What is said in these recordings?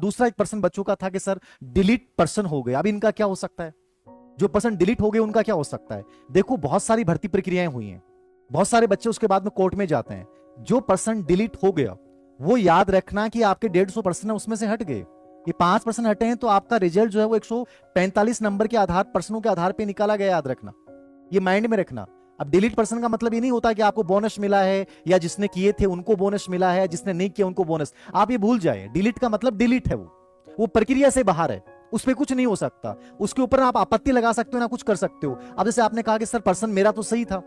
दूसरा एक पर्सन बच्चों का था कि सर डिलीट पर्सन हो गए, अब इनका क्या हो सकता है? जो पर्सन डिलीट हो गए उनका क्या हो सकता है? देखो बहुत सारी भर्ती प्रक्रियाएं हुई हैं, बहुत सारे बच्चे उसके बाद में कोर्ट में जाते हैं। जो पर्सन डिलीट हो गया वो याद रखना कि आपके 150 पर्सन है उसमें से हट गए, ये 5% हटे हैं, तो आपका रिजल्ट जो है वो 145 नंबर के आधार पर्सनों के आधार पे निकाला गया, याद रखना, ये माइंड में रखना। अब डिलीट पर्सन का मतलब ये नहीं होता कि आपको बोनस मिला है या जिसने किए थे उनको बोनस मिला है, जिसने नहीं किया उनको बोनस, आप ये भूल जाए। डिलीट का मतलब डिलीट है, वो प्रक्रिया से बाहर है, उस पर कुछ नहीं हो सकता, उसके ऊपर आप आपत्ति लगा सकते हो ना कुछ कर सकते हो। अब जैसे आपने कहा कि सर पर्सन मेरा तो सही था,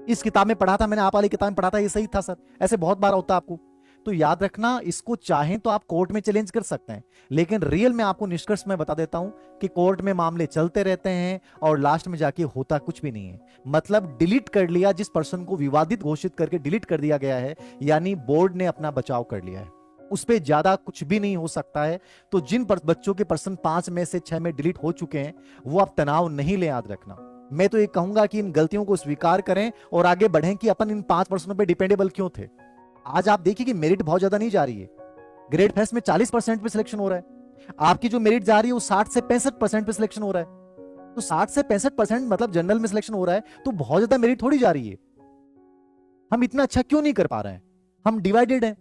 इस किताब में पढ़ा था मैंने, आप वाली किताब में पढ़ा था, ये सही था सर, ऐसे बहुत बार होता है आपको। तो याद रखना, इसको चाहें तो आप कोर्ट में चैलेंज कर सकते हैं, लेकिन रियल में आपको निष्कर्ष में बता देता हूं कि कोर्ट में मामले चलते रहते हैं और लास्ट में जाके होता कुछ भी नहीं है। मतलब डिलीट कर लिया, जिस पर्सन को विवादित घोषित करके डिलीट कर दिया गया है, यानी बोर्ड ने अपना बचाव कर लिया है, उस पर ज्यादा कुछ भी नहीं हो सकता है। तो जिन बच्चों के पर्सन 5 में से 6 में डिलीट हो चुके हैं वो आप तनाव नहीं ले, याद रखना। मैं तो ये कहूंगा कि इन गलतियों को स्वीकार करें और आगे बढ़ें कि अपन इन 5% पे डिपेंडेबल क्यों थे। आज आप देखिए कि मेरिट बहुत ज्यादा नहीं जा रही है, ग्रेड फेस्ट में 40% पे सिलेक्शन हो रहा है, आपकी जो मेरिट जा रही है वो 60 से 65% पे सिलेक्शन हो रहा है। तो 60 से 65% मतलब जनरल में सिलेक्शन हो रहा है, तो बहुत ज्यादा मेरिट थोड़ी जा रही है। हम इतना अच्छा क्यों नहीं कर पा रहे हैं? हम डिवाइडेड हैं,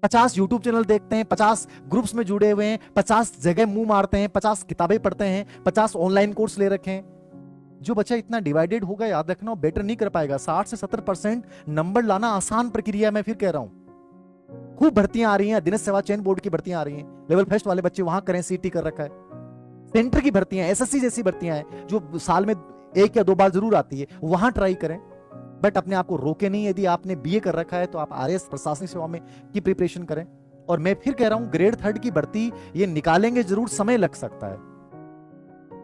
50 यूट्यूब चैनल देखते हैं, 50 ग्रुप्स में जुड़े हुए हैं, 50 जगह मुंह मारते हैं, 50 किताबें पढ़ते हैं, 50 ऑनलाइन कोर्स ले रखे हैं। जो बच्चा इतना डिवाइडेड होगा, याद रखना, बेटर नहीं कर पाएगा। 60 से 70% नंबर लाना आसान प्रक्रिया, मैं फिर कह रहा हूं। खूब भर्तियां आ रही हैं, दिनेश सेवा चयन बोर्ड की भर्तियां आ रही हैं, लेवल फर्स्ट वाले बच्चे वहां करें, सीटी कर रखा है। सेंटर की भर्तियां, एसएससी जैसी भर्तियां हैं जो साल में 1 या 2 बार जरूर आती है, वहां ट्राई करें। बट अपने आप को रोके नहीं, यदि आपने बीए कर रखा है तो आप आरएस प्रशासनिक सेवा में की प्रिपरेशन करें। और मैं फिर कह रहा हूं, ग्रेड 3 की भर्ती ये निकालेंगे जरूर, समय लग सकता है,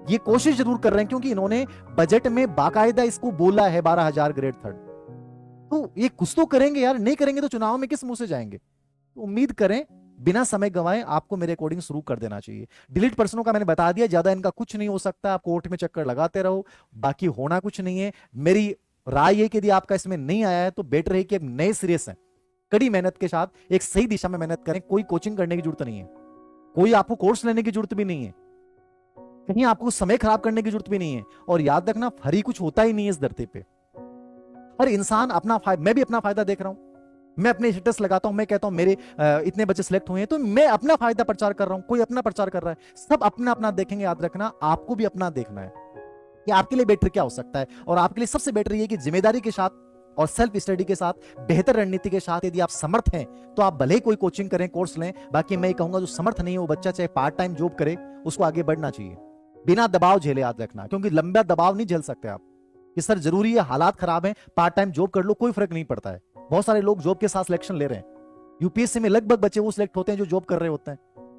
ये कोशिश जरूर कर रहे हैं, क्योंकि इन्होंने बजट में बाकायदा इसको बोला है 12,000 ग्रेड 3। तो ये कुछ तो करेंगे यार, नहीं करेंगे तो चुनाव में किस मुंह से जाएंगे? तो उम्मीद करें, बिना समय गंवाए आपको मेरे अकॉर्डिंग शुरू कर देना चाहिए। डिलीट पर्सनों का मैंने बता दिया, ज्यादा इनका कुछ नहीं हो सकता, आप कोर्ट में चक्कर लगाते रहो, बाकी होना कुछ नहीं है। मेरी राय है कि यदि आपका इसमें नहीं आया है तो बेटर है कि एक नए सिरे से कड़ी मेहनत के साथ एक सही दिशा में मेहनत करें। कोई कोचिंग करने की जरूरत नहीं है, कोई आपको कोर्स लेने की जरूरत भी नहीं है, कहीं आपको समय खराब करने की जरूरत भी नहीं है। और याद रखना, फ्री कुछ होता ही नहीं है इस धरती पे। हर इंसान अपना फायदा, मैं भी अपना फायदा देख रहा हूं, मैं अपने स्टेटस लगाता हूं, मैं कहता हूं मेरे इतने बच्चे सिलेक्ट हुए हैं, तो मैं अपना फायदा प्रचार कर रहा हूं, कोई अपना प्रचार कर रहा है, सब अपना अपना देखेंगे। याद रखना, आपको भी अपना देखना है कि आपके लिए बेटर क्या हो सकता है। और आपके लिए सबसे बेटर ये कि जिम्मेदारी के साथ और सेल्फ स्टडी के साथ, बेहतर रणनीति के साथ यदि आप समर्थ हैं तो आप भले ही कोई कोचिंग करें, कोर्स लें। बाकी मैं ये कहूंगा जो समर्थ नहीं है वो बच्चा चाहे पार्ट टाइम जॉब करे, उसको आगे बढ़ना चाहिए, बिना दबाव झेले। याद रखना, क्योंकि लंबा दबाव नहीं झेल सकते आप कि सर जरूरी है, हालात खराब हैं, पार्ट टाइम जॉब कर लो, कोई फर्क नहीं पड़ता है। बहुत सारे लोग जॉब के साथ सिलेक्शन ले रहे हैं, यूपीएससी में लगभग बच्चे वो सिलेक्ट होते हैं जो जॉब कर रहे होते हैं।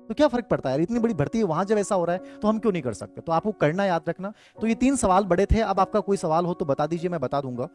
तो क्या फर्क पड़ता है? इतनी बड़ी भर्ती है, वहां जब ऐसा हो रहा है तो हम क्यों नहीं कर सकते? तो आपको करना, याद रखना। तो ये 3 सवाल बड़े थे, अब आपका कोई सवाल हो तो बता दीजिए, मैं बता दूंगा।